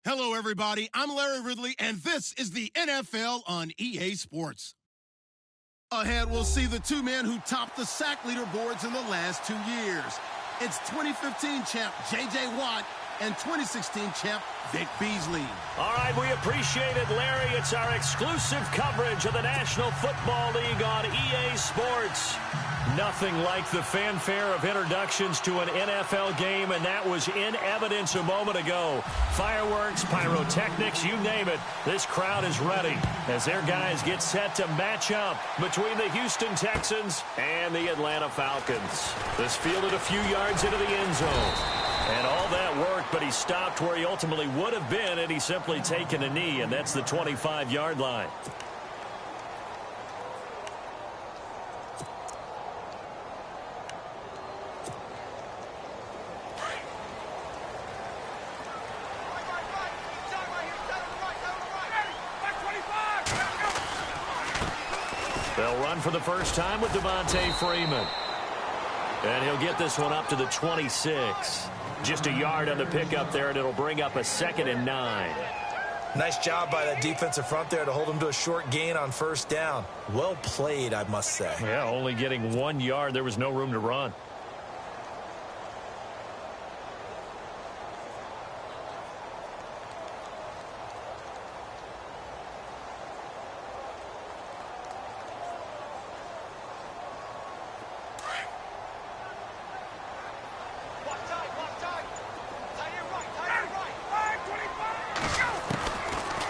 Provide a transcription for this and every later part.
Hello, everybody. I'm Larry Ridley, and this is the NFL on EA Sports. Ahead, we'll see the two men who topped the sack leaderboards in the last 2 years. It's 2015 champ J.J. Watt and 2016 champ Vic Beasley. All right, we appreciate it, Larry. It's our exclusive coverage of the National Football League on EA Sports. Nothing like the fanfare of introductions to an NFL game, and that was in evidence a moment ago. Fireworks, pyrotechnics, you name it. This crowd is ready as their guys get set to match up between the Houston Texans and the Atlanta Falcons. This fielded a few yards into the end zone. And all that worked, but he stopped where he ultimately would have been, and he's simply taken a knee, and that's the 25-yard line. They'll run for the first time with Devontae Freeman. And he'll get this one up to the 26. Just a yard on the pickup there, and it'll bring up a 2nd and 9. Nice job by that defensive front there to hold him to a short gain on first down. Well played, I must say. Yeah, only getting 1 yard. There was no room to run.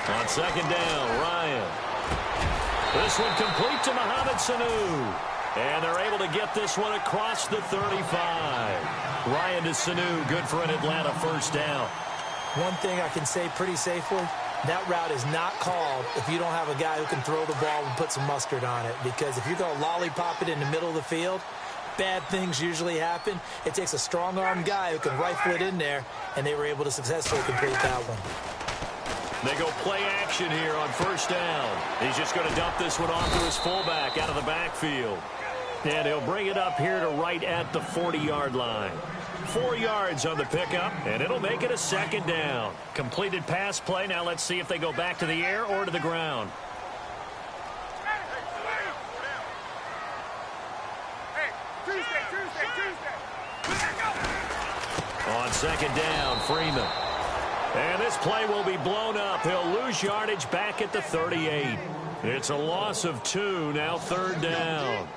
On second down, Ryan. This one complete to Mohamed Sanu. And they're able to get this one across the 35. Ryan to Sanu, good for an Atlanta first down. One thing I can say pretty safely, that route is not called if you don't have a guy who can throw the ball and put some mustard on it. Because if you're going to lollipop it in the middle of the field, bad things usually happen. It takes a strong-armed guy who can rifle it in there, and they were able to successfully complete that one. They go play action here on first down. He's just going to dump this one off to his fullback out of the backfield. And he'll bring it up here to right at the 40-yard line. 4 yards on the pickup, and it'll make it a 2nd down. Completed pass play. Now let's see if they go back to the air or to the ground. On second down, Freeman. And this play will be blown up. He'll lose yardage back at the 38. It's a loss of 2, now 3rd down.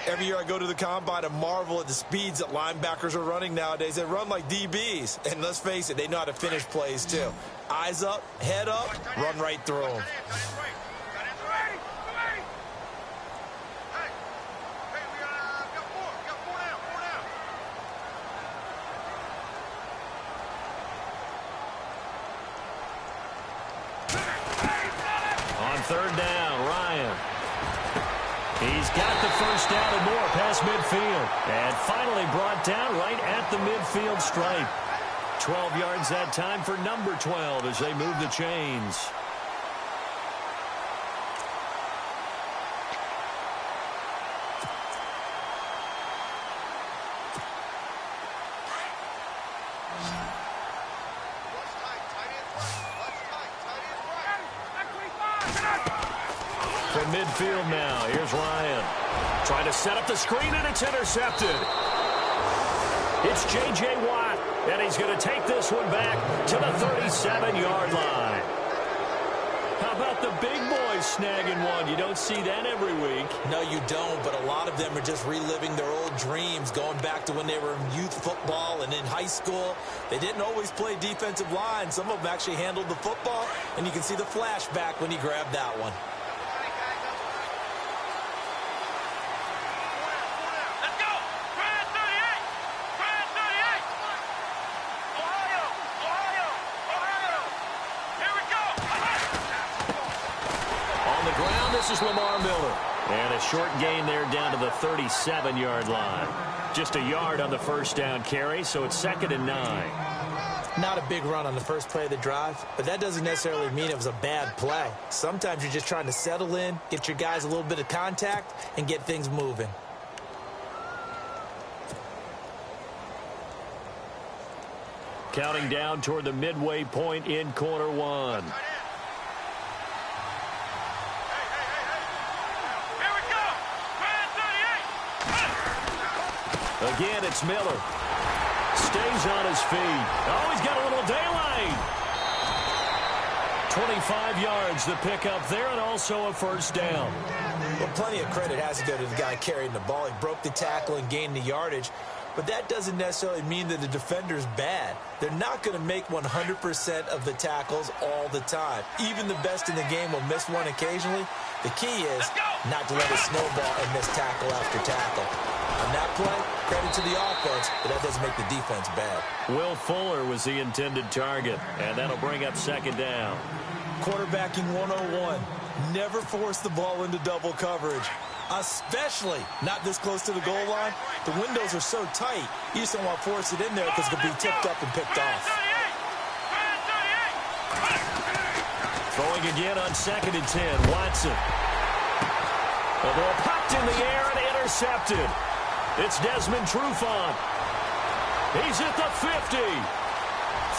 Every year I go to the combine and marvel at the speeds that linebackers are running nowadays. They run like DBs. And let's face it, they know how to finish plays too. Eyes up, head up, run right through them. Third down, Ryan. He's got the first down and more past midfield. And finally brought down right at the midfield stripe. 12 yards that time for number 12 as they move the chains. From midfield now, here's Ryan. Trying to set up the screen, and it's intercepted. It's J.J. Watt, and he's going to take this one back to the 37-yard line. How about the big boys snagging one? You don't see that every week. No, you don't, but a lot of them are just reliving their old dreams, going back to when they were in youth football and in high school. They didn't always play defensive line. Some of them actually handled the football, and you can see the flashback when he grabbed that one. This is Lamar Miller. And a short gain there down to the 37-yard line. Just a yard on the first down carry, so it's 2nd and 9. Not a big run on the first play of the drive, but that doesn't necessarily mean it was a bad play. Sometimes you're just trying to settle in, get your guys a little bit of contact, and get things moving. Counting down toward the midway point in quarter one. Again, it's Miller. Stays on his feet. Oh, he's got a little daylight. 25 yards the pickup there, and also a first down. Well, plenty of credit has to go to the guy carrying the ball. He broke the tackle and gained the yardage. But that doesn't necessarily mean that the defender's bad. They're not going to make 100% of the tackles all the time. Even the best in the game will miss one occasionally. The key is not to let it snowball and miss tackle after tackle. On that play, credit to the offense, but that doesn't make the defense bad. Will Fuller was the intended target, and that'll bring up second down. Quarterbacking 101. Never force the ball into double coverage, especially not this close to the goal line. The windows are so tight, you just don't want to force it in there because it could be tipped up and picked off. Throwing again on 2nd and 10, Watson. The ball popped in the air and intercepted. It's Desmond Trufant. He's at the 50,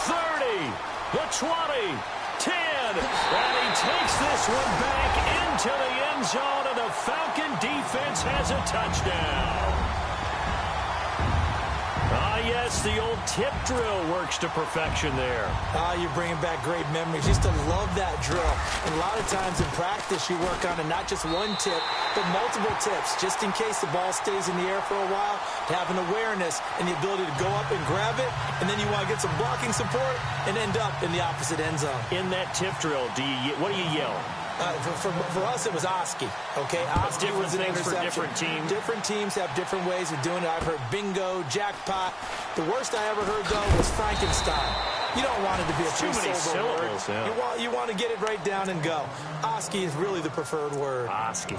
30, the 20, 10, and he takes this one back into the end zone, and the Falcon defense has a touchdown. Yes, the old tip drill works to perfection there. You're bringing back great memories. Used to love that drill. And a lot of times in practice, you work on it, not just one tip, but multiple tips, just in case the ball stays in the air for a while, to have an awareness and the ability to go up and grab it, and then you want to get some blocking support and end up in the opposite end zone. In that tip drill, what do you yell? For us, it was Oski. Okay, Oski was an interception. For different teams. Different teams have different ways of doing it. I've heard bingo, jackpot. The worst I ever heard, though, was Frankenstein. You don't want it to be a three-syllable word. Yeah. You want to get it right down and go. Oski is really the preferred word. Oski.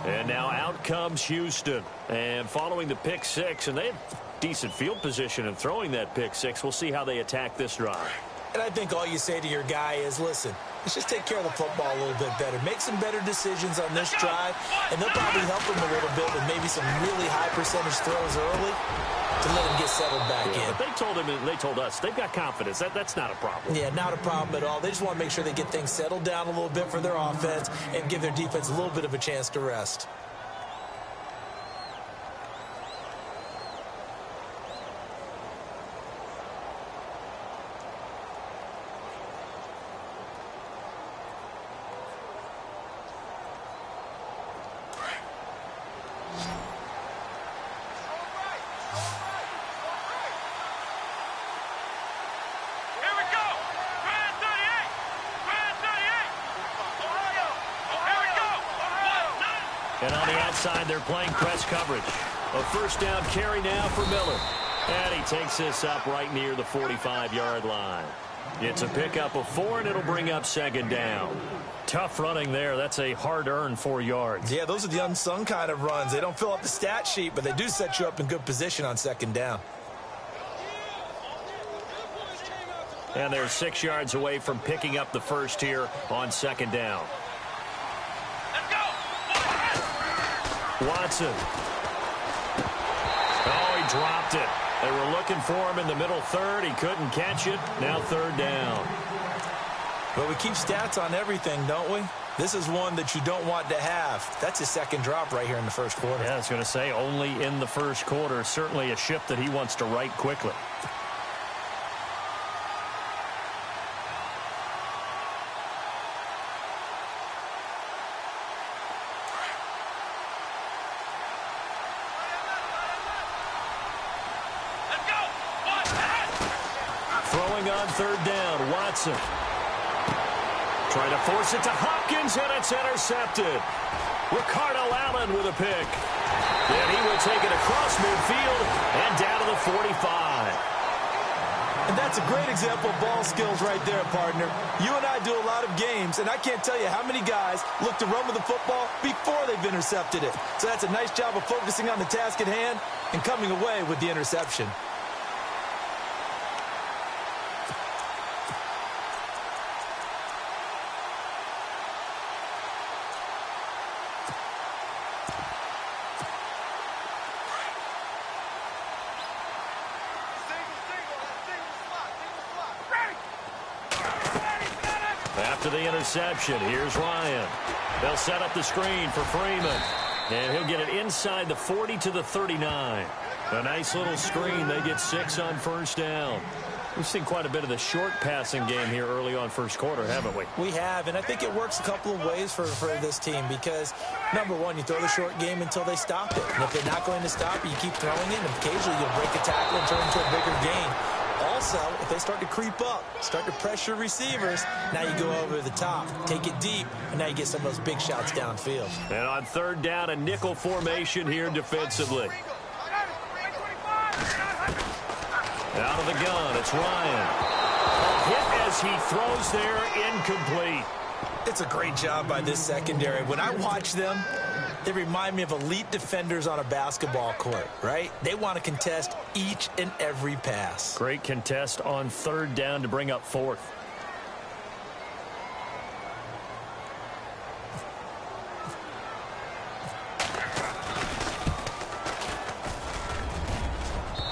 And now out comes Houston. And following the pick six, and they have decent field position in throwing that pick six. We'll see how they attack this drive. And I think all you say to your guy is, listen, let's just take care of the football a little bit better. Make some better decisions on this drive, and they'll probably help him a little bit with maybe some really high percentage throws early to let him get settled back in. But they told us they've got confidence. That's not a problem. Yeah, not a problem at all. They just want to make sure they get things settled down a little bit for their offense and give their defense a little bit of a chance to rest. And on the outside, they're playing press coverage. A first down carry now for Miller. And he takes this up right near the 45-yard line. It's a pickup of 4, and it'll bring up second down. Tough running there. That's a hard-earned 4 yards. Yeah, those are the unsung kind of runs. They don't fill up the stat sheet, but they do set you up in good position on second down. And they're 6 yards away from picking up the first here on second down. Watson. Oh, he dropped it. They were looking for him in the middle third. He couldn't catch it. Now third down. Well, we keep stats on everything, don't we? This is one that you don't want to have. That's his second drop right here in the first quarter. Yeah, I was going to say only in the first quarter. Certainly a ship that he wants to right quickly. On third down, Watson. Trying to force it to Hopkins, and it's intercepted. Ricardo Allen with a pick. And he will take it across midfield and down to the 45. And that's a great example of ball skills right there, partner. You and I do a lot of games, and I can't tell you how many guys look to run with the football before they've intercepted it. So that's a nice job of focusing on the task at hand and coming away with the interception. after the interception. Here's Ryan. They'll set up the screen for Freeman. And he'll get it inside the 40 to the 39. A nice little screen. They get 6 on first down. We've seen quite a bit of the short passing game here early on first quarter, haven't we? We have, and I think it works a couple of ways for this team because, number one, you throw the short game until they stop it. And if they're not going to stop it, you keep throwing it, and occasionally you'll break a tackle and turn into a bigger gain. Also, if they start to creep up, start to pressure receivers, now you go over the top, take it deep, and now you get some of those big shots downfield. And on third down, a nickel formation here defensively. Out of the gun, it's Ryan. A hit as he throws there, incomplete. It's a great job by this secondary. When I watch them, they remind me of elite defenders on a basketball court, right? They want to contest each and every pass. Great contest on third down to bring up fourth.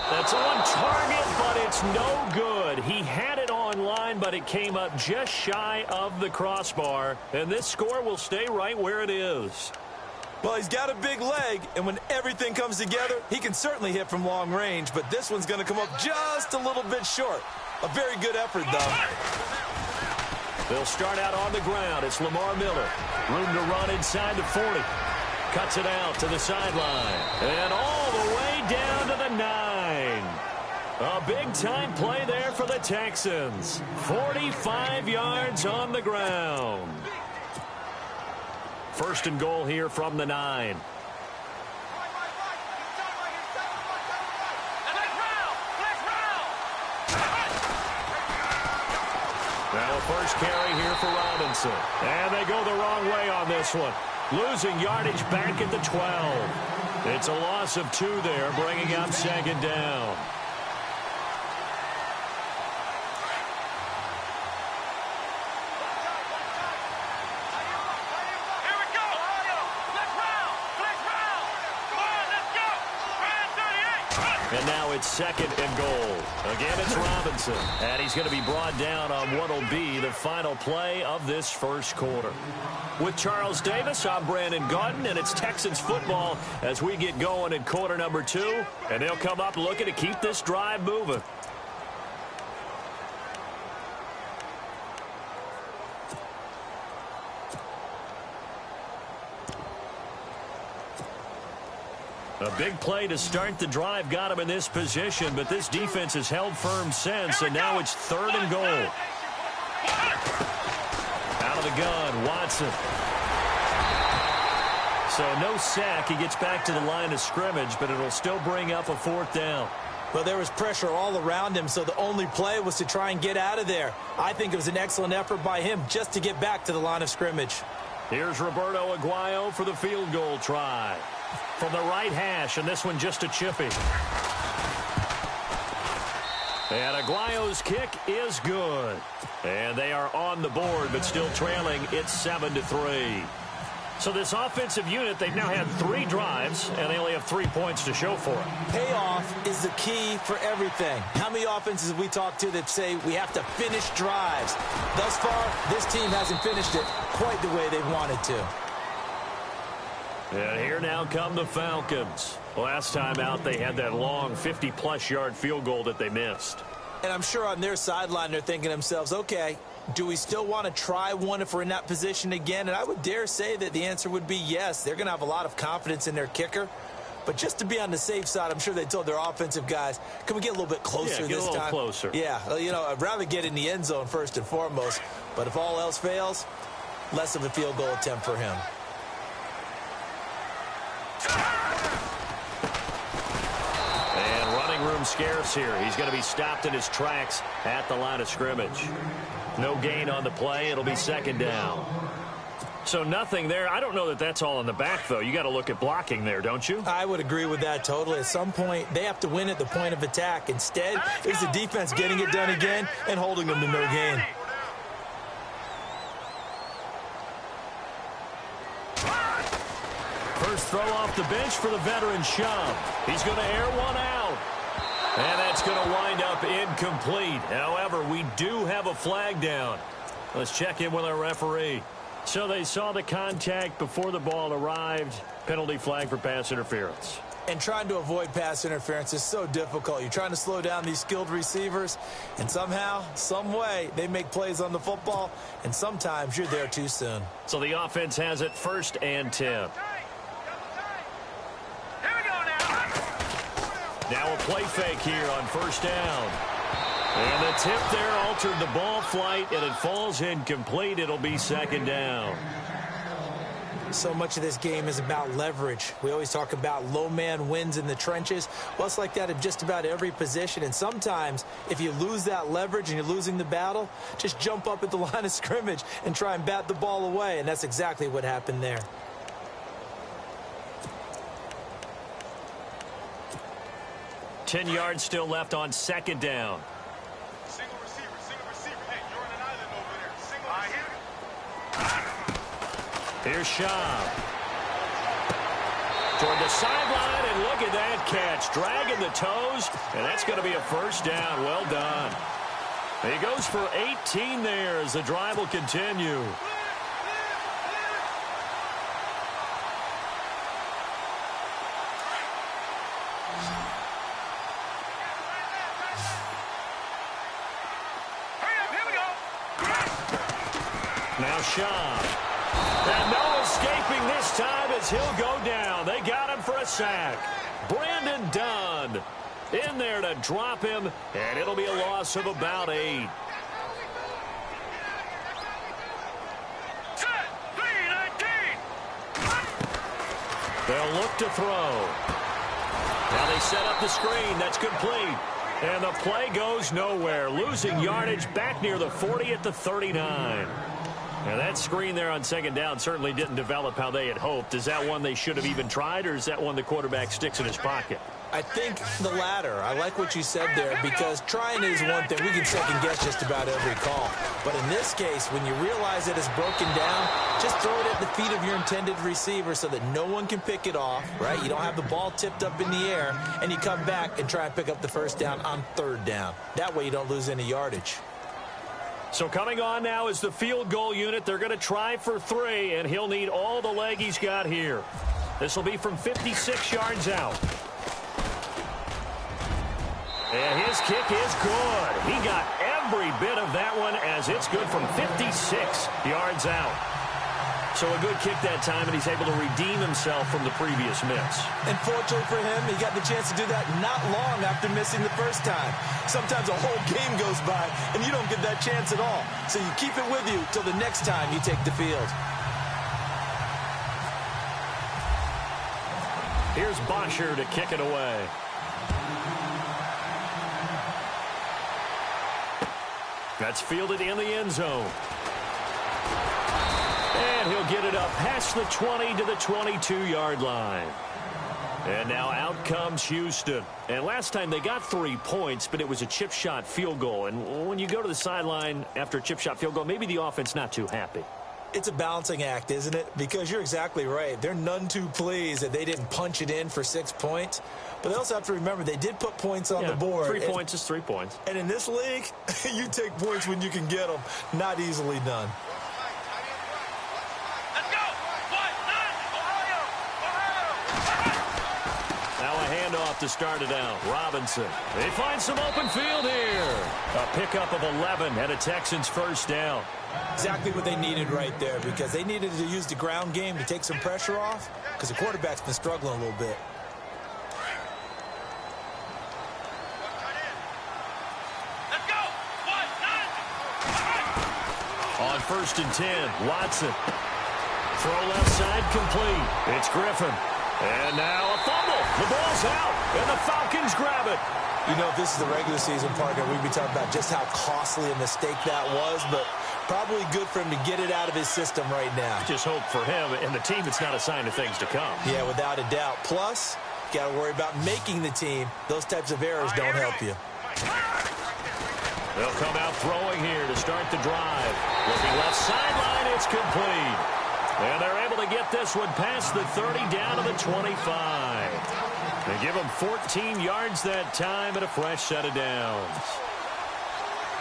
That's on target, but it's no good. He had it on line, but it came up just shy of the crossbar. And this score will stay right where it is. Well, he's got a big leg, and when everything comes together, he can certainly hit from long range, but this one's going to come up just a little bit short. A very good effort, though. They'll start out on the ground. It's Lamar Miller. Room to run inside the 40. Cuts it out to the sideline. And all the way down to the 9. A big-time play there for the Texans. 45 yards on the ground. First and goal here from the 9. Now a first carry here for Robinson. And they go the wrong way on this one. Losing yardage back at the 12. It's a loss of 2 there, bringing up second down. And now it's second and goal. Again, it's Robinson. And he's going to be brought down on what will be the final play of this first quarter. With Charles Davis, I'm Brandon Gaudin, and it's Texans football as we get going in quarter number 2. And they'll come up looking to keep this drive moving. A big play to start the drive got him in this position, but this defense has held firm since, and now it's third and goal. Out of the gun, Watson. So no sack. He gets back to the line of scrimmage, but it'll still bring up a fourth down. Well, there was pressure all around him, so the only play was to try and get out of there. I think it was an excellent effort by him just to get back to the line of scrimmage. Here's Roberto Aguayo for the field goal try. From the right hash, and this one just a chippy. And Aguayo's kick is good. And they are on the board, but still trailing. It's 7-3. So this offensive unit, they've now had 3 drives, and they only have 3 points to show for it. Payoff is the key for everything. How many offenses have we talked to that say we have to finish drives? Thus far, this team hasn't finished it quite the way they wanted to. And here now come the Falcons. Last time out, they had that long 50-plus yard field goal that they missed. And I'm sure on their sideline, they're thinking to themselves, okay, do we still want to try one if we're in that position again? And I would dare say that the answer would be yes. They're going to have a lot of confidence in their kicker. But just to be on the safe side, I'm sure they told their offensive guys, can we get a little bit closer this time? Yeah, get a little closer. Yeah, you know, I'd rather get in the end zone first and foremost. But if all else fails, less of a field goal attempt for him. And running room scarce here. He's going to be stopped in his tracks at the line of scrimmage. No gain on the play. It'll be second down. So nothing there. I don't know that that's all in the back, though. You got to look at blocking there, don't you? I would agree with that totally. At some point, they have to win at the point of attack. Instead, it's the defense getting it done again and holding them to no gain. First throw off the bench for the veteran Shum. He's going to air one out. And that's going to wind up incomplete. However, we do have a flag down. Let's check in with our referee. So they saw the contact before the ball arrived. Penalty flag for pass interference. And trying to avoid pass interference is so difficult. You're trying to slow down these skilled receivers, and somehow, some way, they make plays on the football, and sometimes you're there too soon. So the offense has it 1st and 10. Now a play fake here on 1st down. And the tip there altered the ball flight, and it falls incomplete. It'll be 2nd down. So much of this game is about leverage. We always talk about low man wins in the trenches. Well, it's like that in just about every position. And sometimes, if you lose that leverage and you're losing the battle, just jump up at the line of scrimmage and try and bat the ball away. And that's exactly what happened there. Ten yards still left on 2nd down. Single receiver. Hey, you're on an island over there. Single receiver. Here's Schaub. Toward the sideline, and look at that catch. Dragging the toes, and that's going to be a 1st down. Well done. He goes for 18 there as the drive will continue. Now Schaub. And no escaping this time as he'll go down. They got him for a sack. Brandon Dunn in there to drop him, and it'll be a loss of about 8. They'll look to throw. Now they set up the screen. That's complete. And the play goes nowhere. Losing yardage back near the 40 at the 39. Now that screen there on 2nd down certainly didn't develop how they had hoped. Is that one they should have even tried, or is that one the quarterback sticks in his pocket? I think the latter. I like what you said there, because trying is one thing. We can second guess just about every call. But in this case, when you realize that it's broken down, just throw it at the feet of your intended receiver so that no one can pick it off, right? You don't have the ball tipped up in the air, and you come back and try and pick up the 1st down on 3rd down. That way you don't lose any yardage. So coming on now is the field goal unit. They're going to try for 3, and he'll need all the leg he's got here. This will be from 56 yards out. And his kick is good. He got every bit of that one, as it's good from 56 yards out. So a good kick that time, and he's able to redeem himself from the previous miss. And fortunately for him, he got the chance to do that not long after missing the first time. Sometimes a whole game goes by, and you don't get that chance at all. So you keep it with you till the next time you take the field. Here's Bosher to kick it away. That's fielded in the end zone. And he'll get it up past the 20 to the 22-yard line. And now out comes Houston. And last time they got 3 points, but it was a chip shot field goal. And when you go to the sideline after a chip shot field goal, maybe the offense not too happy. It's a balancing act, isn't it? Because you're exactly right. They're none too pleased that they didn't punch it in for 6 points. But they also have to remember they did put points on the board. 3 points is 3 points. And in this league, you take points when you can get them. Not easily done. To start it out. Robinson. They find some open field here. A pickup of 11 and a Texans 1st down. Exactly what they needed right there, because they needed to use the ground game to take some pressure off, because the quarterback's been struggling a little bit. Let's go. On 1st and 10, Watson. Throw left side complete. It's Griffin. And now a fumble. The ball's out, and the Falcons grab it. You know, if this is the regular season, partner, we'd be talking about just how costly a mistake that was, but probably good for him to get it out of his system right now. Just hope for him and the team it's not a sign of things to come. Yeah, without a doubt. Plus, you got to worry about making the team. Those types of errors don't help you. They'll come out throwing here to start the drive. Looking left sideline, it's complete. And they're able to get this one past the 30 down to the 25. They give them 14 yards that time and a fresh set of downs.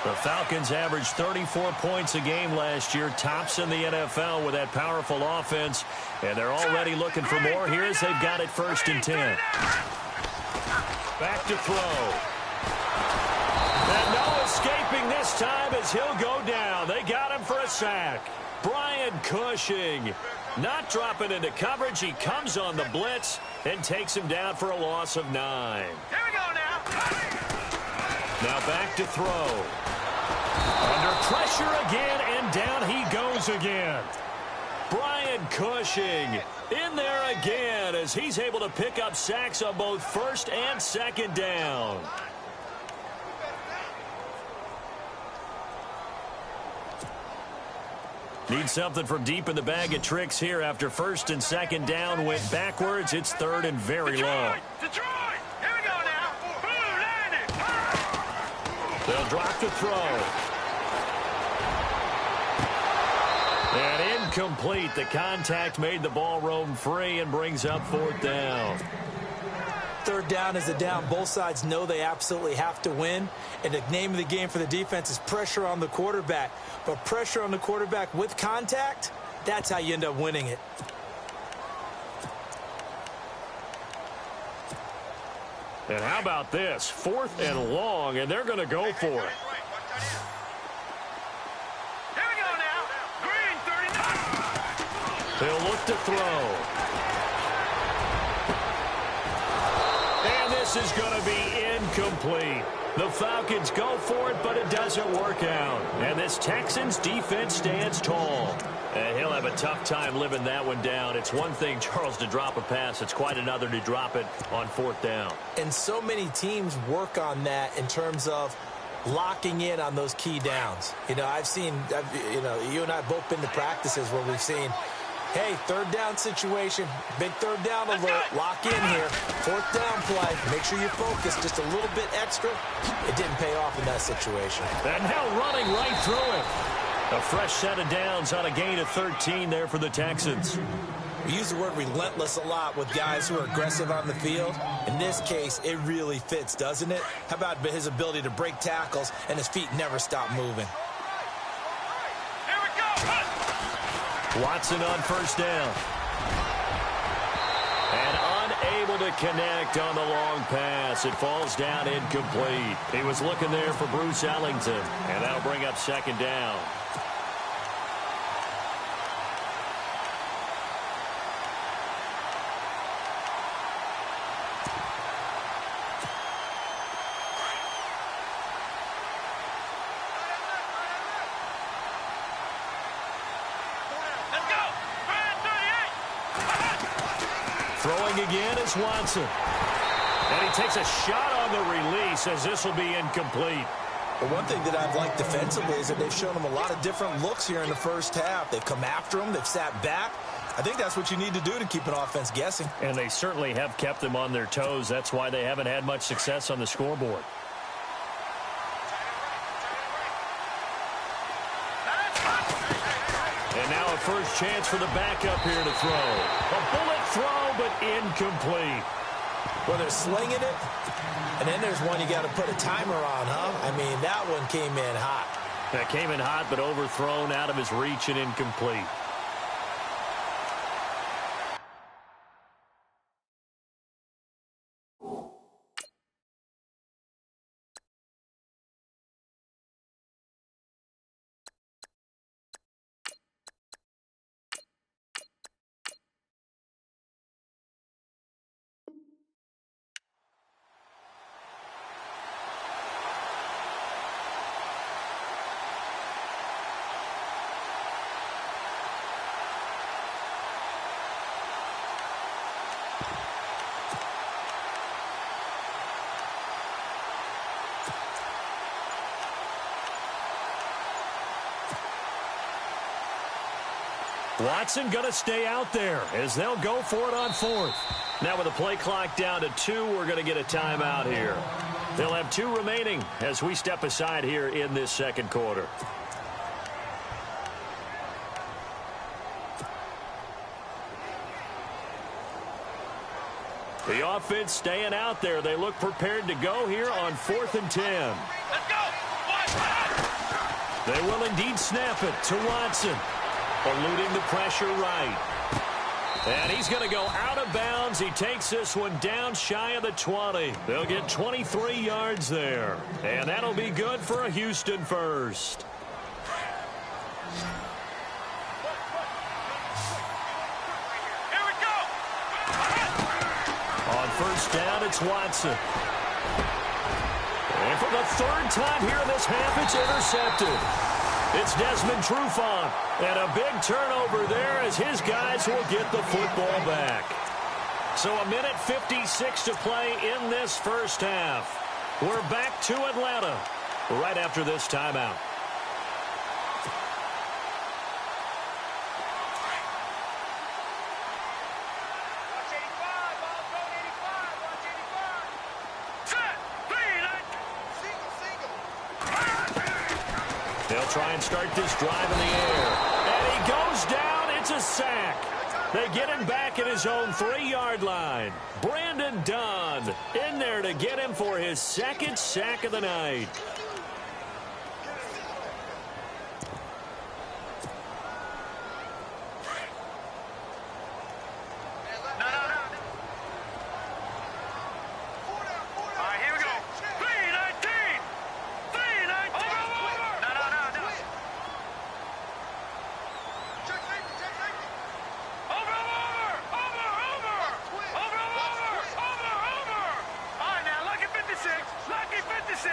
The Falcons averaged 34 points a game last year, tops in the NFL with that powerful offense, and they're already looking for more. Here's they've got it 1st and 10. Back to throw. And no escaping this time as he'll go down. They got him for a sack. Brian Cushing not dropping into coverage. He comes on the blitz and takes him down for a loss of 9. Here we go now. Now back to throw. Under pressure again, and down he goes again. Brian Cushing in there again as he's able to pick up sacks on both 1st and 2nd down. Need something from deep in the bag of tricks here after 1st and 2nd down went backwards. It's 3rd and very long. Detroit! Here we go now. Blue landed. They'll drop the throw. And incomplete. The contact made the ball roam free and brings up 4th down. 3rd down is a down. Both sides know they absolutely have to win. And the name of the game for the defense is pressure on the quarterback. But pressure on the quarterback with contact, that's how you end up winning it. And how about this? 4th and long, and they're going to go for it. They'll look to throw. And this is going to be incomplete. The Falcons go for it, but it doesn't work out. And this Texans defense stands tall. And he'll have a tough time living that one down. It's one thing, Charles, to drop a pass. It's quite another to drop it on 4th down. And so many teams work on that in terms of locking in on those key downs. You know, you and I have both been to practices where we've seen, hey, 3rd down situation, big 3rd down alert, lock in here, 4th down play, make sure you focus just a little bit extra. It didn't pay off in that situation. And now running right through it. A fresh set of downs on a gain of 13 there for the Texans. We use the word relentless a lot with guys who are aggressive on the field. In this case, it really fits, doesn't it? How about his ability to break tackles and his feet never stop moving? Here we go. Watson on 1st down. And unable to connect on the long pass. It falls down incomplete. He was looking there for Bruce Ellington. And that'll bring up 2nd down. Throwing again is Watson. And he takes a shot on the release as this will be incomplete. The one thing that I've liked defensively is that they've shown him a lot of different looks here in the 1st half. They've come after him. They've sat back. I think that's what you need to do to keep an offense guessing. And they certainly have kept them on their toes. That's why they haven't had much success on the scoreboard. And now a first chance for the backup here to throw. A bullet throw, but incomplete. Well, they're slinging it, and then there's one you got to put a timer on, huh? I mean, that one came in hot. That came in hot, but overthrown out of his reach and incomplete. Watson going to stay out there as they'll go for it on 4th. Now with the play clock down to 2, we're going to get a timeout here. They'll have 2 remaining as we step aside here in this 2nd quarter. The offense staying out there. They look prepared to go here on 4th and 10. Let's go. They will indeed snap it to Watson. Eluding the pressure right. And he's going to go out of bounds. He takes this one down shy of the 20. They'll get 23 yards there. And that'll be good for a Houston first. Here we go. On first down, it's Watson. And for the third time here in this half, it's intercepted. It's Desmond Trufant. And a big turnover there as his guys will get the football back. So a minute 56 to play in this first half. We're back to Atlanta right after this timeout. Watch 85. Ball going 85. Watch 85. Set. Clean it. Single. They'll try and start this drive in the air. And he goes down. It's a sack. They get him back at his own 3-yard line. Brandon Dunn in there to get him for his second sack of the night. No. All right, here we go. 3-19. 3-19. Over. No. Check safety. Over. All right, now, lucky 56. Lucky 56.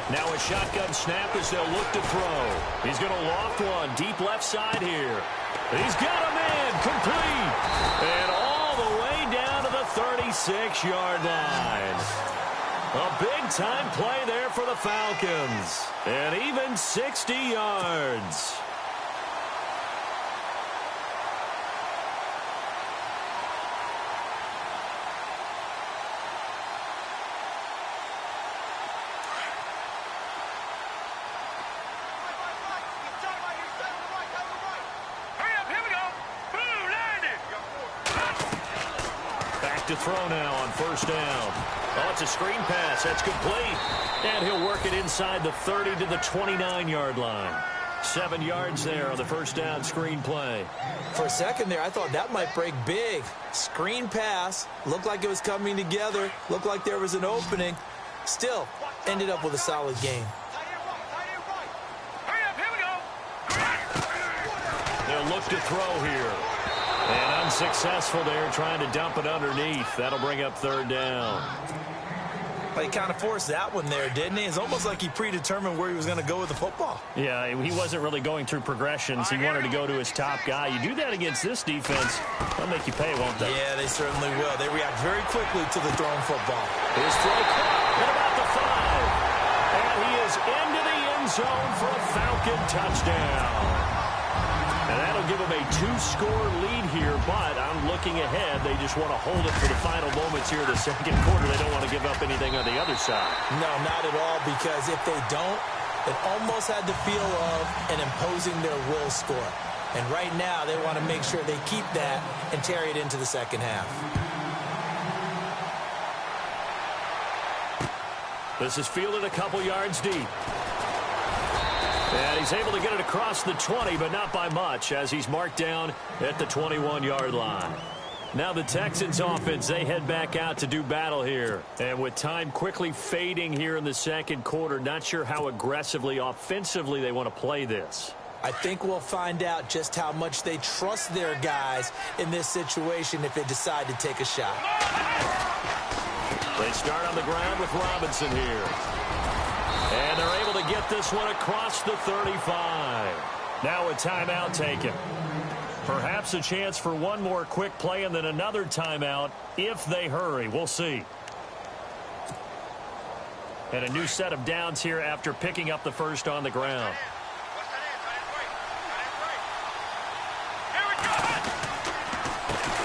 Now a shotgun snap as they'll look to throw. He's going to loft one deep left side here. He's got him in. Complete. And all the way down to the 36-yard line. A big-time play there for the Falcons. And even 60 yards. Hurry up, here we go. Boom, landed. Back to throw now on first down. Oh, it's a screen pass. That's complete. And he'll work it inside the 30 to the 29-yard line. 7 yards there on the first down screen play. For a second there, I thought that might break big. Screen pass. Looked like it was coming together. Looked like there was an opening. Still, ended up with a solid gain. Hurry up, here we go. They'll look to throw here. And unsuccessful there, trying to dump it underneath. That'll bring up third down. Well, he kind of forced that one there, didn't he? It's almost like he predetermined where he was going to go with the football. Yeah, he wasn't really going through progressions. He wanted to go to his top guy. You do that against this defense, they'll make you pay, won't they? Yeah, they certainly will. They react very quickly to the thrown football. His throw caught at about the 5. And he is into the end zone for a Falcon touchdown. And that'll give them a 2-score lead here, but I'm looking ahead. They just want to hold it for the final moments here of the second quarter. They don't want to give up anything on the other side. No, not at all, because if they don't, it almost had the feel of an imposing their will score. And right now, they want to make sure they keep that and carry it into the second half. This is fielded a couple yards deep. And he's able to get it across the 20, but not by much, as he's marked down at the 21-yard line. Now the Texans offense, they head back out to do battle here. And with time quickly fading here in the second quarter, not sure how aggressively, offensively they want to play this. I think we'll find out just how much they trust their guys in this situation if they decide to take a shot. They start on the ground with Robinson here. And they're able to get this one across the 35. Now a timeout taken. Perhaps a chance for one more quick play and then another timeout if they hurry. We'll see. And a new set of downs here after picking up the first on the ground.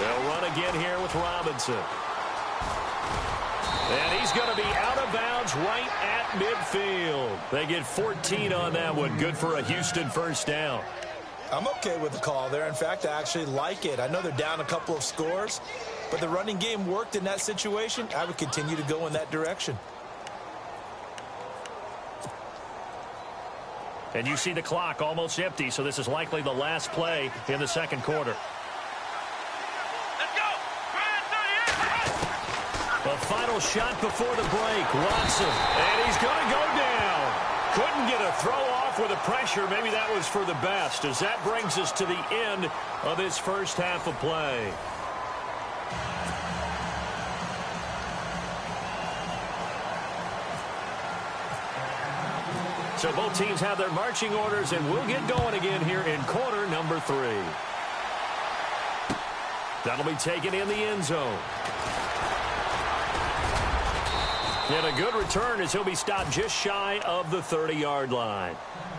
They'll run again here with Robinson. And he's going to be out of bounds right at midfield. They get 14 on that one. Good for a Houston first down. I'm okay with the call there. In fact, I actually like it. I know they're down a couple of scores, but the running game worked in that situation. I would continue to go in that direction. And you see the clock almost empty, so this is likely the last play in the second quarter. Let's go. The final shot before the break, Watson. And he's going to go down. Couldn't get a throw off with the pressure. Maybe that was for the best, as that brings us to the end of this first half of play. So both teams have their marching orders, and we'll get going again here in quarter number 3. That'll be taken in the end zone. And a good return as he'll be stopped just shy of the 30-yard line.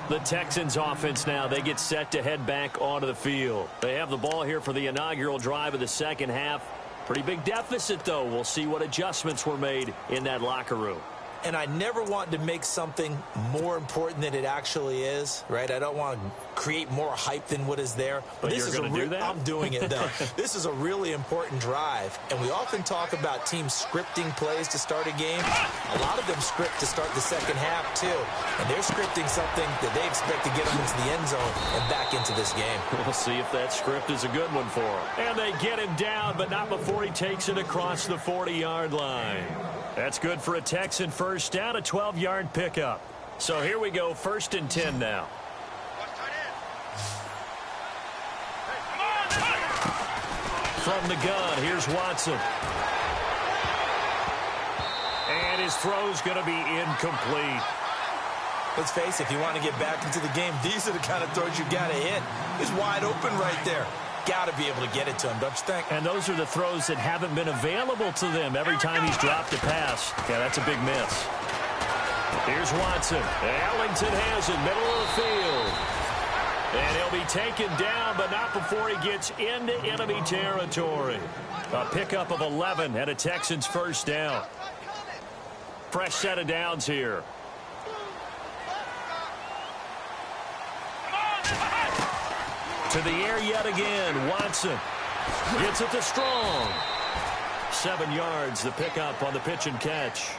The Texans offense now, they get set to head back onto the field. They have the ball here for the inaugural drive of the second half. Pretty big deficit, though. We'll see what adjustments were made in that locker room. And I never want to make something more important than it actually is, right? I don't want to create more hype than what is there. But this you're going to do that? I'm doing it, though. This is a really important drive. And we often talk about teams scripting plays to start a game. A lot of them script to start the second half, too. And they're scripting something that they expect to get them into the end zone and back into this game. We'll see if that script is a good one for them. And they get him down, but not before he takes it across the 40-yard line. That's good for a Texan first down, a 12-yard pickup. So here we go, 1st and 10 now. From the gun, here's Watson. And his throw's going to be incomplete. Let's face it, if you want to get back into the game, these are the kind of throws you got to hit. He's wide open right there. Got to be able to get it to him, don't you think? And those are the throws that haven't been available to them every time he's dropped a pass. Yeah, that's a big miss. Here's Watson. Ellington has it, middle of the field. And he'll be taken down, but not before he gets into enemy territory. A pickup of 11 and a Texans first down. Fresh set of downs here. To the air yet again, Watson gets it to Strong. 7 yards, the pickup on the pitch and catch.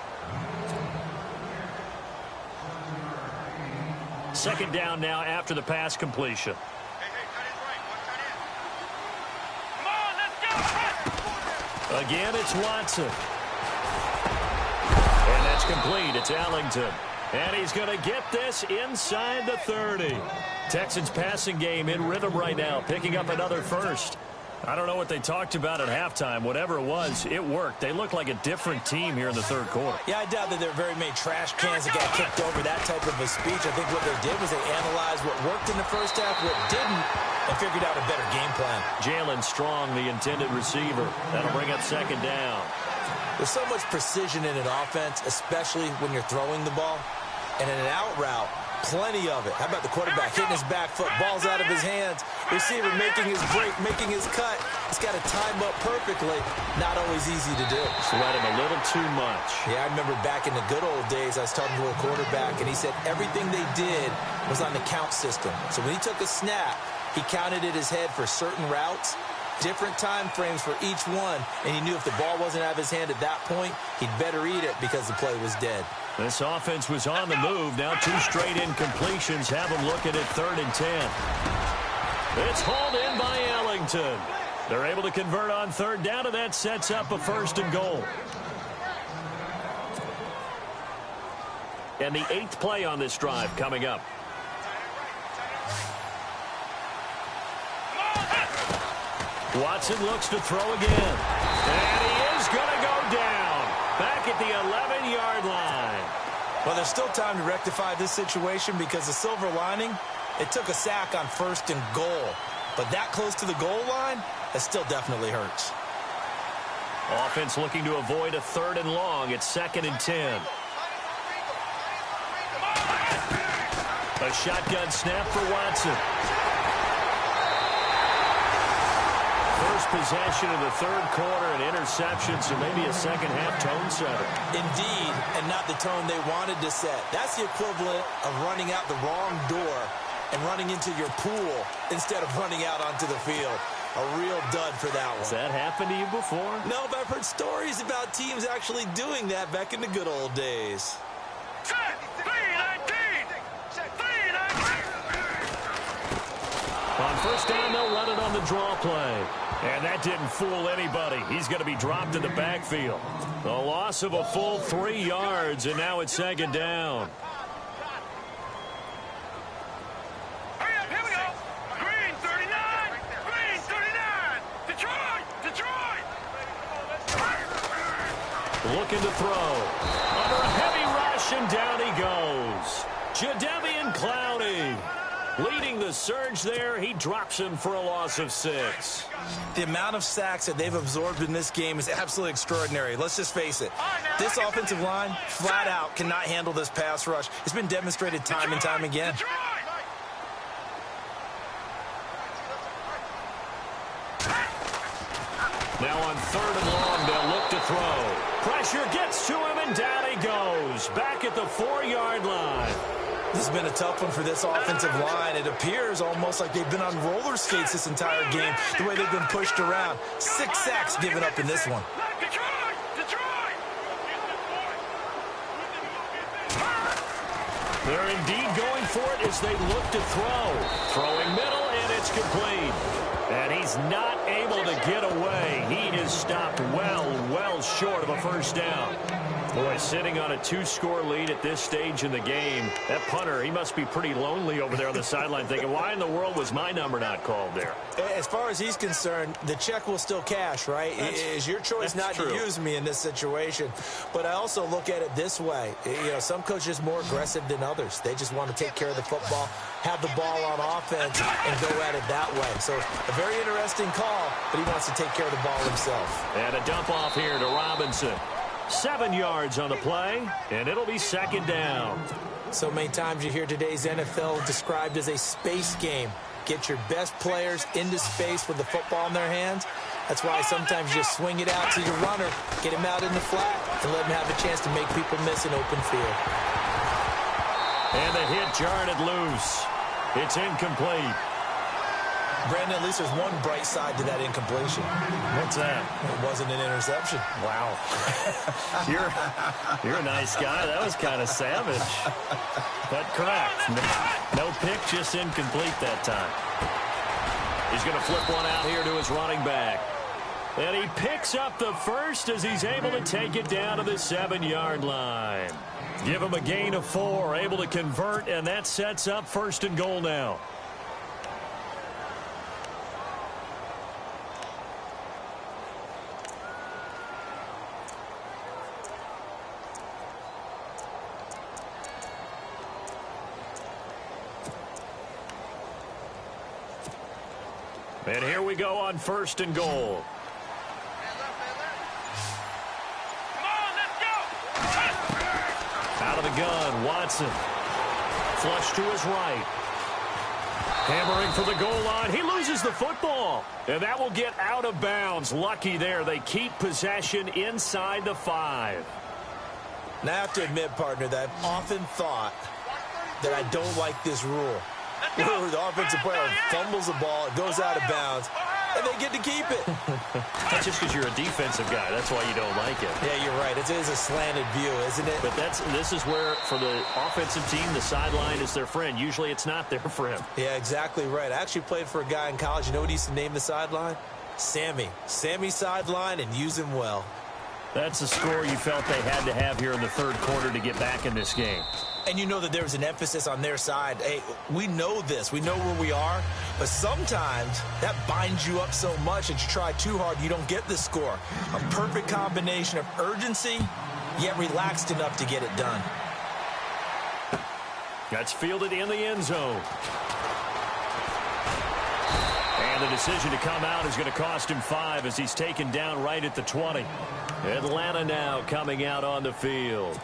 Second down now after the pass completion. Again, it's Watson. And that's complete. It's Ellington. And he's going to get this inside the 30. Texans passing game in rhythm right now, picking up another first. I don't know what they talked about at halftime. Whatever it was, it worked. They look like a different team here in the third quarter. Yeah, I doubt that there are very many trash cans that got kicked over that type of a speech. I think what they did was they analyzed what worked in the first half, what didn't, and figured out a better game plan. Jalen Strong, the intended receiver. That'll bring up second down. There's so much precision in an offense, especially when you're throwing the ball. And in an out route, plenty of it. How about the quarterback hitting his back foot, ball's out of his hands, receiver making his break, making his cut. He's got to time up perfectly. Not always easy to do. Just let him a little too much. Yeah, I remember back in the good old days, I was talking to a quarterback, and he said everything they did was on the count system. So when he took a snap, he counted in his head for certain routes, different time frames for each one, and he knew if the ball wasn't out of his hand at that point, he'd better eat it because the play was dead. This offense was on the move. Now 2 straight incompletions have them looking at 3rd and 10. It's hauled in by Ellington. They're able to convert on 3rd down, and that sets up a 1st and goal. And the 8th play on this drive coming up. Watson looks to throw again. And he is going to go down. Back at the 11-yard line. Well, there's still time to rectify this situation because the silver lining, it took a sack on 1st and goal. But that close to the goal line, that still definitely hurts. Offense looking to avoid a 3rd and long. It's 2nd and 10. A shotgun snap for Watson. First possession of the 3rd quarter, an interception, so maybe a second-half tone setter. Indeed, and not the tone they wanted to set. That's the equivalent of running out the wrong door and running into your pool instead of running out onto the field. A real dud for that one. Has that happened to you before? No, but I've heard stories about teams actually doing that back in the good old days. Set, 3-19! 3-19! First down, they'll run it on the draw play. And that didn't fool anybody. He's going to be dropped in the backfield. A loss of a full 3 yards, and now it's second down. Here we go. Green 39. Green 39. Detroit. Looking to throw. Under a heavy rush, and down he goes. Jadeveon Clowney leading the surge there. He drops him for a loss of 6. The amount of sacks that they've absorbed in this game is absolutely extraordinary. Let's just face it. This offensive line, flat out, cannot handle this pass rush. It's been demonstrated time and time again. Now on 3rd and long, they'll look to throw. Pressure gets to him, and down he goes. Back at the 4-yard line. This has been a tough one for this offensive line. It appears almost like they've been on roller skates this entire game, the way they've been pushed around. 6 sacks given up in this one. Detroit. They're indeed going for it as they look to throw. Throwing middle, and it's complete. And he's not able to get away. He is stopped well short of a first down. Boy, sitting on a 2-score lead at this stage in the game, that punter, he must be pretty lonely over there on the sideline thinking, why in the world was my number not called there? As far as he's concerned, the check will still cash, right? It's your choice not to use me in this situation. But I also look at it this way. You know, some coaches are more aggressive than others. They just want to take care of the football, have the ball on offense, and go at it that way. So a very interesting call, but he wants to take care of the ball himself. And a dump off here to Robinson. 7 yards on the play, and it'll be second down. So many times you hear today's NFL described as a space game. Get your best players into space with the football in their hands. That's why sometimes you just swing it out to your runner, get him out in the flat, and let him have a chance to make people miss an open field. And the hit jarred it loose. It's incomplete. Brandon, at least there's one bright side to that incompletion. What's that? It wasn't an interception. Wow. You're a nice guy. That was kind of savage. But correct. No pick, just incomplete that time. He's going to flip one out here to his running back. And he picks up the first as he's able to take it down to the 7-yard line. Give him a gain of 4, able to convert, and that sets up 1st and goal now. And here we go on 1st and goal. Come on, let's go. Out of the gun, Watson. Flush to his right. Hammering for the goal line. He loses the football. And that will get out of bounds. Lucky there. They keep possession inside the 5. Now, I have to admit, partner, that I've often thought that I don't like this rule. Where the offensive player fumbles the ball, it goes out of bounds, and they get to keep it. That's just because you're a defensive guy. That's why you don't like it. Yeah, you're right. It is a slanted view, isn't it? But this is where, for the offensive team, the sideline is their friend. Usually it's not their friend. Yeah, exactly right. I actually played for a guy in college. You know what he used to name the sideline? Sammy. Sammy sideline, and use him well. That's the score you felt they had to have here in the 3rd quarter to get back in this game. And you know that there was an emphasis on their side. Hey, we know this. We know where we are. But sometimes that binds you up so much that you try too hard, you don't get the score. A perfect combination of urgency, yet relaxed enough to get it done. That's fielded in the end zone. And the decision to come out is going to cost him 5 as he's taken down right at the 20. Atlanta now coming out on the field.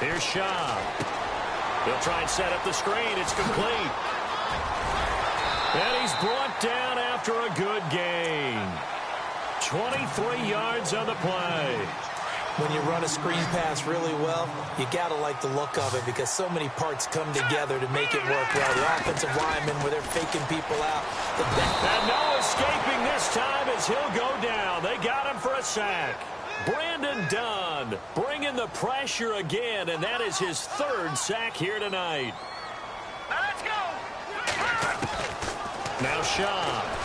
Here's Shaw. He'll try and set up the screen. It's complete. And he's brought down after a good gain. 23 yards on the play. When you run a screen pass really well, you got to like the look of it because so many parts come together to make it work well. The offensive linemen where they're faking people out. And no escaping this time as he'll go down. They got him for a sack. Brandon Dunn bringing the pressure again, and that is his third sack here tonight. Let's go. Now Shaw.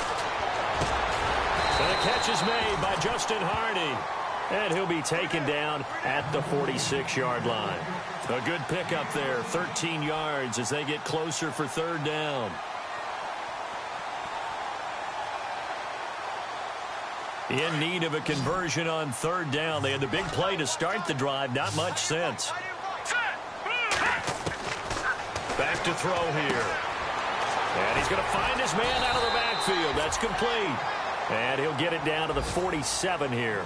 And the catch is made by Justin Hardy. And he'll be taken down at the 46-yard line. A good pickup there, 13 yards as they get closer for third down. In need of a conversion on third down. They had the big play to start the drive, not much sense. Back to throw here. And he's going to find his man out of the backfield. That's complete. And he'll get it down to the 47 here.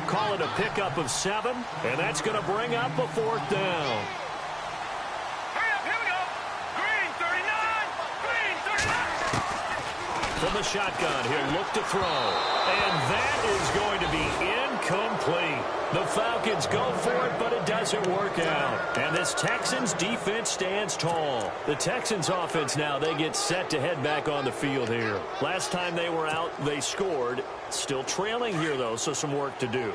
Call it a pickup of 7, and that's going to bring up a fourth down. Hurry up, here we go. Green 39, green 39. From the shotgun, he'll look to throw. And that is going to be incomplete. The Falcons go for it, but it doesn't work out. And this Texans defense stands tall. The Texans offense now, they get set to head back on the field here. Last time they were out, they scored. Still trailing here, though, so some work to do.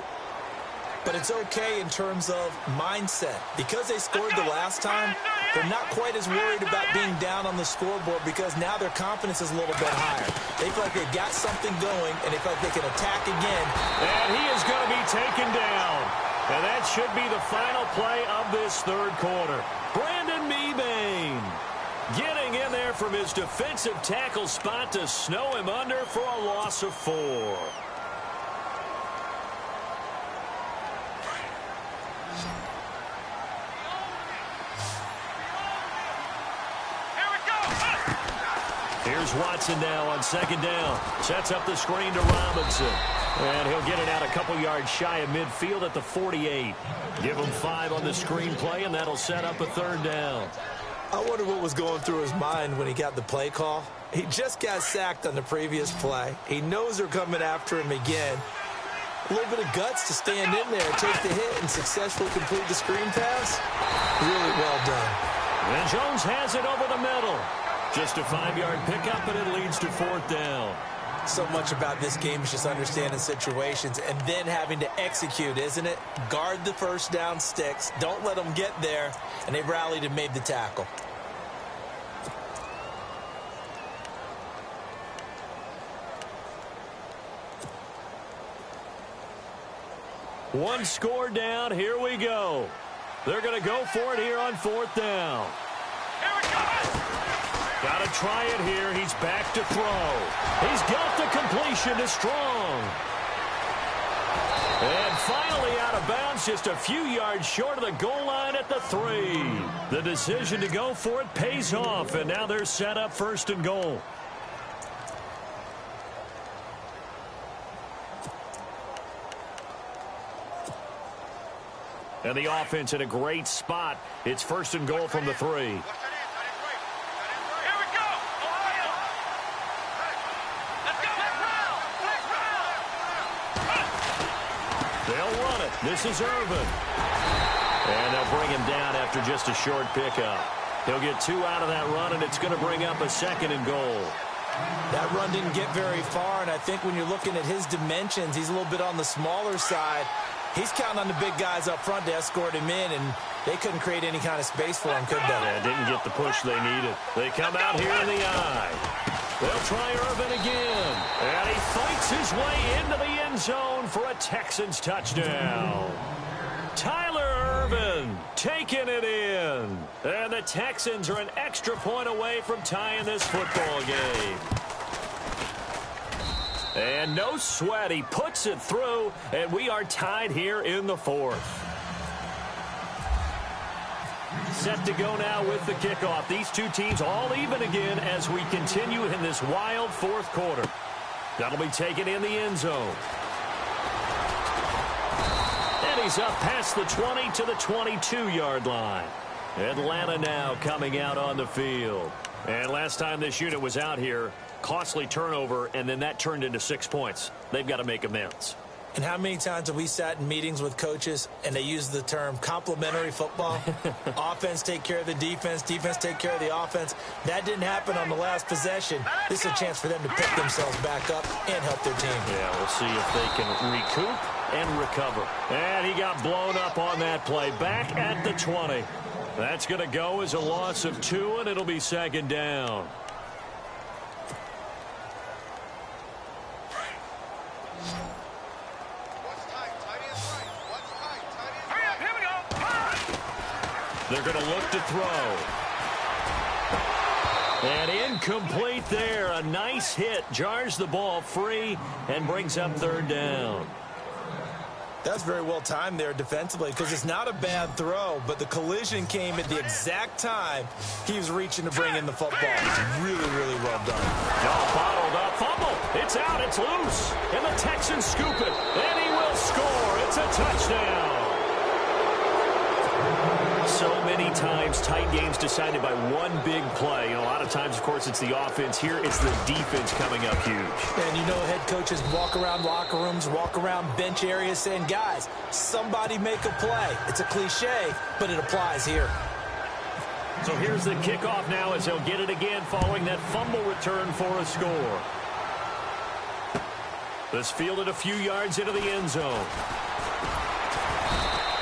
But it's okay in terms of mindset. Because they scored the last time, they're not quite as worried about being down on the scoreboard because now their confidence is a little bit higher. They feel like they've got something going, and they feel like they can attack again. And he is going to be taken down. And that should be the final play of this third quarter. Brandon Mebane getting in there from his defensive tackle spot to snow him under for a loss of 4. Here's Watson now on second down. Sets up the screen to Robinson. And he'll get it out a couple yards shy of midfield at the 48. Give him 5 on the screen play, and that'll set up a third down. I wonder what was going through his mind when he got the play call. He just got sacked on the previous play. He knows they're coming after him again. A little bit of guts to stand in there, take the hit, and successfully complete the screen pass. Really well done. And Jones has it over the middle. Just a 5-yard pickup, and it leads to fourth down. So much about this game is just understanding situations and then having to execute, isn't it? Guard the first down sticks. Don't let them get there. And they've rallied and made the tackle. One score down. Here we go. They're going to go for it here on fourth down. Here it comes. Got to try it here. He's back to throw. He's got the completion to Strong. And finally out of bounds, just a few yards short of the goal line at the 3. The decision to go for it pays off, and now they're set up first and goal. And the offense in a great spot. It's first and goal from the 3. They'll run it. This is Irvin. And they'll bring him down after just a short pickup. He'll get 2 out of that run, and it's going to bring up a second and goal. That run didn't get very far, and I think when you're looking at his dimensions, he's a little bit on the smaller side. He's counting on the big guys up front to escort him in, and they couldn't create any kind of space for him, could they? Yeah, didn't get the push they needed. They come out here in the eye. They'll try Irvin again. And he fights his way into the end zone for a Texans touchdown. Tyler Irvin taking it in. And the Texans are an extra point away from tying this football game. And no sweat. He puts it through, and we are tied here in the 4th. Set to go now with the kickoff. These two teams all even again as we continue in this wild 4th quarter. That'll be taken in the end zone. And he's up past the 20 to the 22-yard line. Atlanta now coming out on the field. And last time this unit was out here, costly turnover, and then that turned into 6 points. They've got to make amends. And how many times have we sat in meetings with coaches and they use the term complementary football? Offense take care of the defense, defense take care of the offense. That didn't happen on the last possession. This is a chance for them to pick themselves back up and help their team. Yeah, we'll see if they can recoup and recover. And he got blown up on that play. Back at the 20. That's going to go as a loss of 2, and it'll be second down. They're going to look to throw. And incomplete there. A nice hit. Jars the ball free and brings up third down. That's very well timed there defensively because it's not a bad throw, but the collision came at the exact time he was reaching to bring in the football. Really, really well done. All bottled up. Fumble. It's out. It's loose. And the Texans scoop it. And he will score. It's a touchdown. So many times tight games decided by one big play. You know, a lot of times, of course, it's the offense. Here it's the defense coming up huge. And you know, head coaches walk around locker rooms, walk around bench areas saying, guys, somebody make a play. It's a cliche, but it applies here. So here's the kickoff now as he'll get it again following that fumble return for a score. This fielded a few yards into the end zone.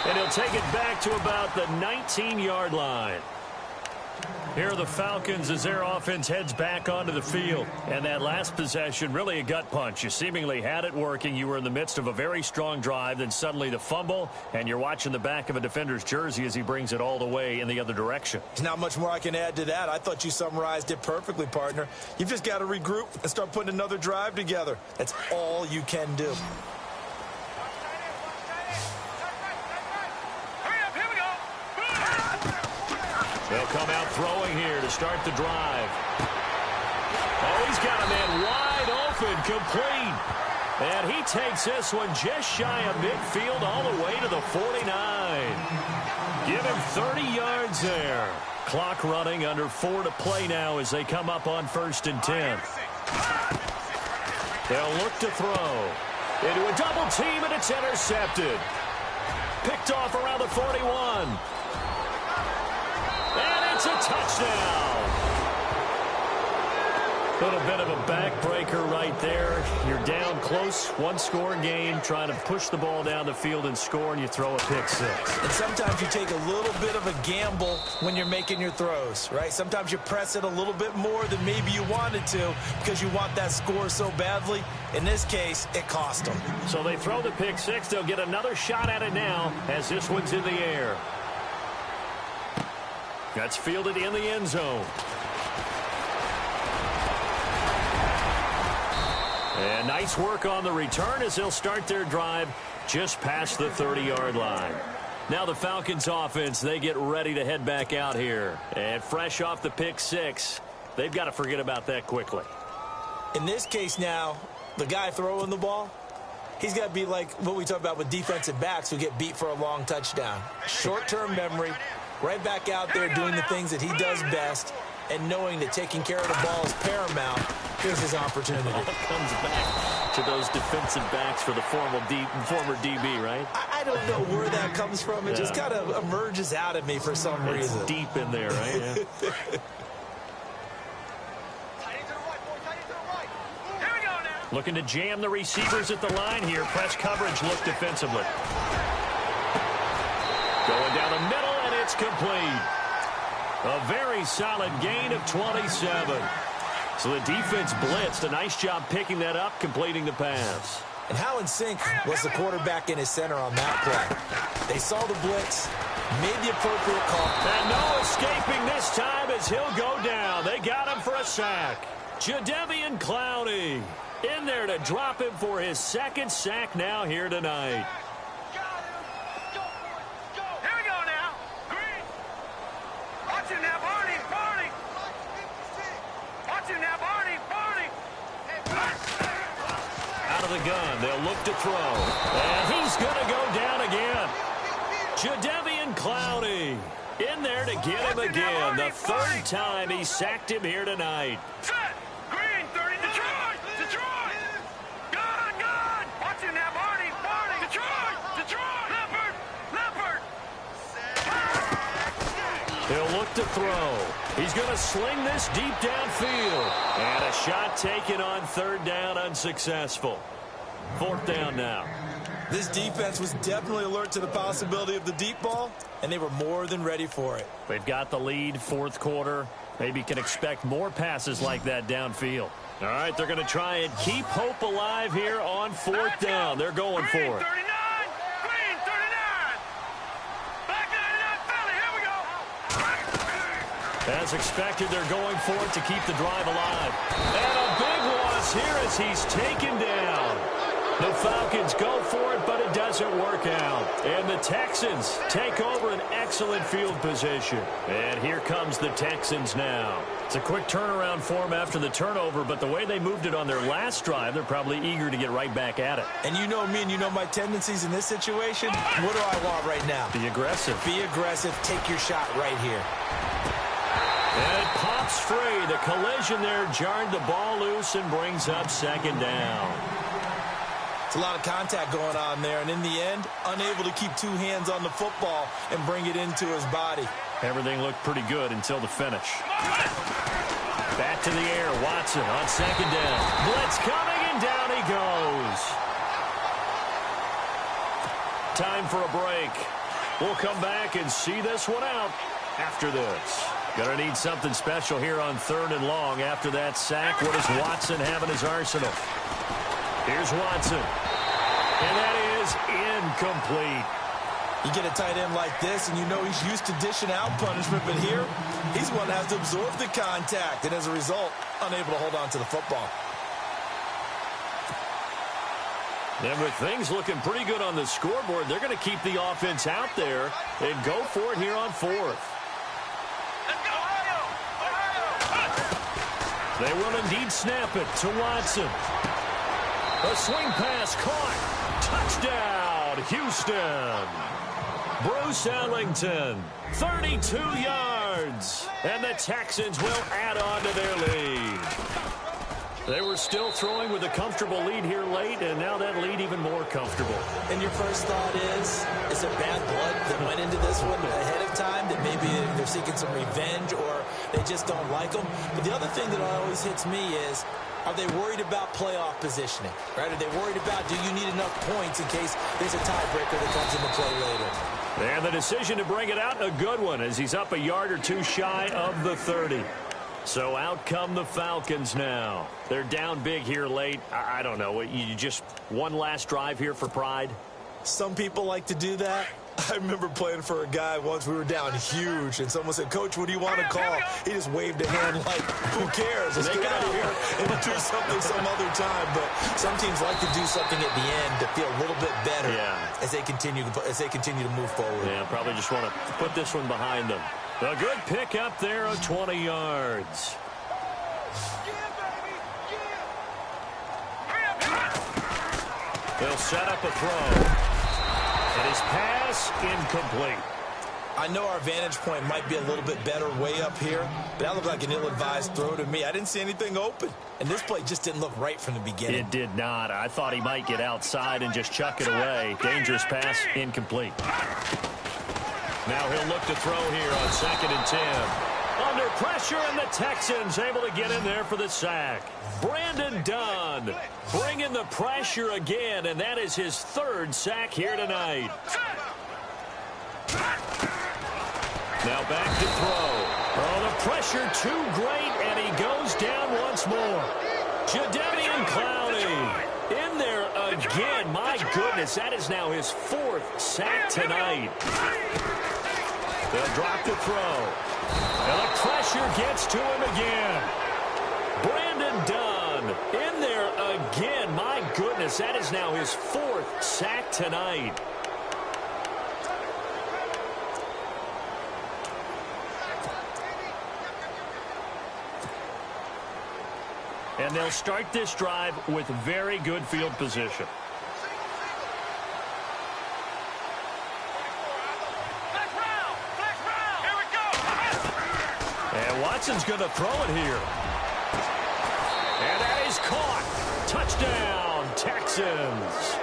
And he'll take it back to about the 19-yard line. Here are the Falcons as their offense heads back onto the field. And that last possession, really a gut punch. You seemingly had it working. You were in the midst of a very strong drive. Then suddenly the fumble, and you're watching the back of a defender's jersey as he brings it all the way in the other direction. There's not much more I can add to that. I thought you summarized it perfectly, partner. You've just got to regroup and start putting another drive together. That's all you can do. They'll come out throwing here to start the drive. Oh, he's got a man wide open, complete. And he takes this one just shy of midfield all the way to the 49. Give him 30 yards there. Clock running, under 4 to play now as they come up on 1st and 10. They'll look to throw. Into a double team, and it's intercepted. Picked off around the 41. And it's a touchdown. Little bit of a backbreaker right there. You're down close, one-score game, trying to push the ball down the field and score, and you throw a pick six. And sometimes you take a little bit of a gamble when you're making your throws, right? Sometimes you press it a little bit more than maybe you wanted to because you want that score so badly. In this case, it cost them. So they throw the pick six. They'll get another shot at it now as this one's in the air. That's fielded in the end zone. And nice work on the return as they'll start their drive just past the 30-yard line. Now the Falcons offense, they get ready to head back out here. And fresh off the pick six, they've got to forget about that quickly. In this case now, the guy throwing the ball, he's got to be like what we talk about with defensive backs who get beat for a long touchdown. Short-term memory, right back out there doing the things that he does best, and knowing that taking care of the ball is paramount. Here's his opportunity. It all comes back to those defensive backs for the former DB, right? I don't know where that comes from. It just kind of emerges out of me for some reason. It's deep in there, right? Yeah. Looking to jam the receivers at the line here. Press coverage, look defensively. Going down the middle, and it's complete. A very solid gain of 27. So the defense blitzed. A nice job picking that up, completing the pass. And how in sync was the quarterback in his center on that play? They saw the blitz, made the appropriate call. And no escaping this time as he'll go down. They got him for a sack. Jadeveon Clowney in there to drop him for his second sack now here tonight. Out of the gun, they'll look to throw. And he's going to go down again. Jadeveon Clowney in there to get him again. The third time he sacked him here tonight. Set. Green, 39. He'll look to throw. He's going to sling this deep downfield. And a shot taken on third down, unsuccessful. Fourth down now. This defense was definitely alert to the possibility of the deep ball, and they were more than ready for it. They've got the lead, fourth quarter. Maybe can expect more passes like that downfield. All right, they're going to try and keep hope alive here on fourth down. They're going for it. Green 39. Back 99 Philly. Here we go. As expected, they're going for it to keep the drive alive. And a big loss here as he's taken down. The Falcons go for it, but it doesn't work out. And the Texans take over an excellent field position. And here comes the Texans now. It's a quick turnaround for them after the turnover, but the way they moved it on their last drive, they're probably eager to get right back at it. And you know me and you know my tendencies in this situation. What do I want right now? Be aggressive. Be aggressive. Take your shot right here. And it pops free. The collision there jarred the ball loose and brings up second down. It's a lot of contact going on there, and in the end, unable to keep two hands on the football and bring it into his body. Everything looked pretty good until the finish. Back to the air, Watson on second down. Blitz coming, and down he goes. Time for a break. We'll come back and see this one out after this. Gonna need something special here on third and long after that sack. What does Watson have in his arsenal? Here's Watson. And that is incomplete. You get a tight end like this, and you know he's used to dishing out punishment, but here, he's the one that has to absorb the contact, and as a result, unable to hold on to the football. And with things looking pretty good on the scoreboard, they're going to keep the offense out there and go for it here on fourth. They will indeed snap it to Watson. A swing pass caught. Touchdown, Houston. Bruce Ellington, 32 yards. And the Texans will add on to their lead. They were still throwing with a comfortable lead here late, and now that lead even more comfortable. And your first thought is there bad blood that went into this one ahead of time, that maybe they're seeking some revenge or they just don't like them? But the other thing that always hits me is, are they worried about playoff positioning? Right? Are they worried about, do you need enough points in case there's a tiebreaker that comes into play later? And the decision to bring it out, a good one, as he's up a yard or two shy of the 30. So out come the Falcons now. They're down big here late. I don't know. You just one last drive here for pride? Some people like to do that. I remember playing for a guy once. We were down huge, and someone said, "Coach, what do you want to call?" He just waved a hand like, who cares? Let's get out of here and do something some other time. But some teams like to do something at the end to feel a little bit better as they continue to move forward. Yeah, probably just want to put this one behind them. A good pick up there of 20 yards. They'll set up a throw. And his pass incomplete. I know our vantage point might be a little bit better way up here, but that looked like an ill-advised throw to me. I didn't see anything open, and this play just didn't look right from the beginning. It did not. I thought he might get outside and just chuck it away. Dangerous pass, incomplete. Now he'll look to throw here on 2nd and 10. Under pressure, and the Texans able to get in there for the sack. Brandon Dunn bringing the pressure again, and that is his 3rd sack here tonight. Now back to throw. Oh, the pressure too great, and he goes down once more. Jadeveon Clowney in there again. My goodness, that is now his 4th sack tonight. They'll drop the throw. And the pressure gets to him again. Brandon Dunn in there again. My goodness, that is now his 4th sack tonight. And they'll start this drive with very good field position. And Watson's going to throw it here. And that is caught. Touchdown, Texans.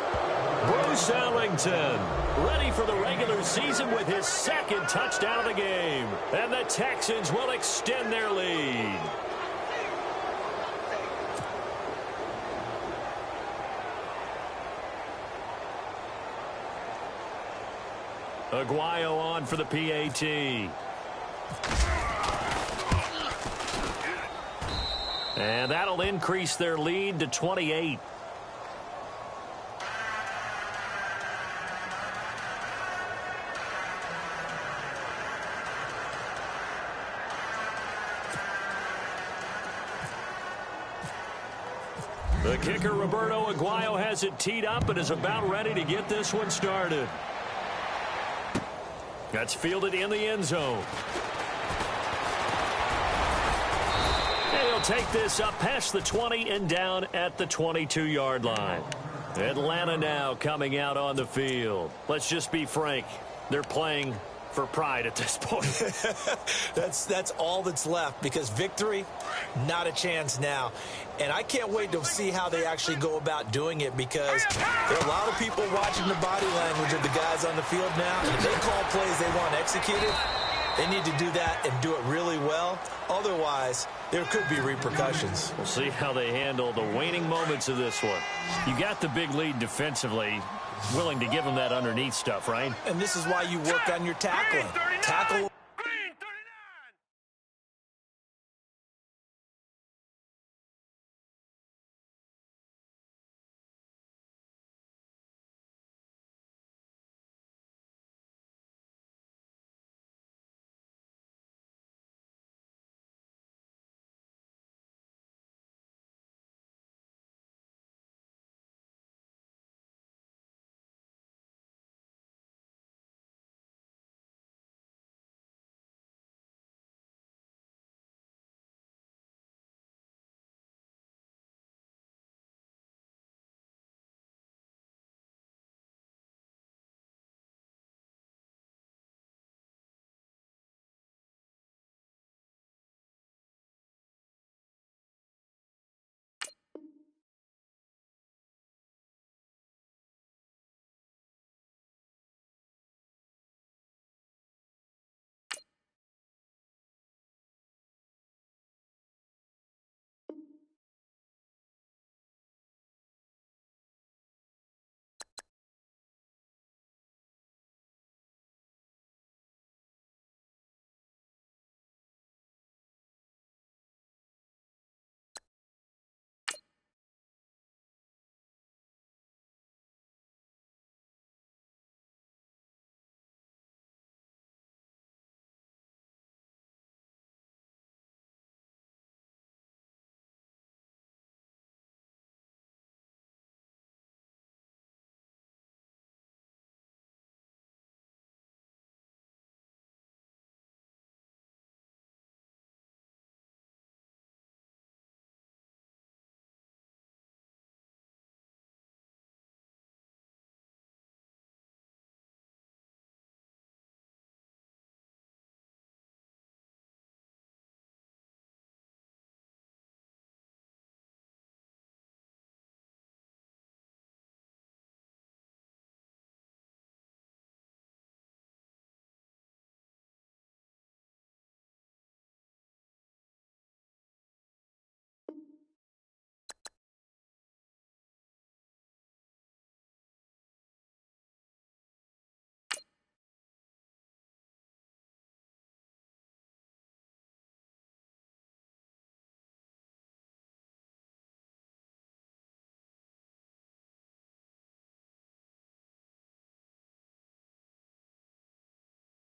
Bruce Ellington, ready for the regular season with his second touchdown of the game. And the Texans will extend their lead. Aguayo on for the PAT. And that'll increase their lead to 28. The kicker, Roberto Aguayo, has it teed up and is about ready to get this one started. That's fielded in the end zone. And he'll take this up past the 20 and down at the 22-yard line. Atlanta now coming out on the field. Let's just be frank. They're playing for pride at this point. That's all that's left, because victory, not a chance now. And I can't wait to see how they actually go about doing it, because there are a lot of people watching the body language of the guys on the field now. And if they call plays they want executed, they need to do that and do it really well. Otherwise, there could be repercussions. We'll see how they handle the waning moments of this one. You got the big lead defensively. Willing to give them that underneath stuff, right? And this is why you work on your tackling. Tackle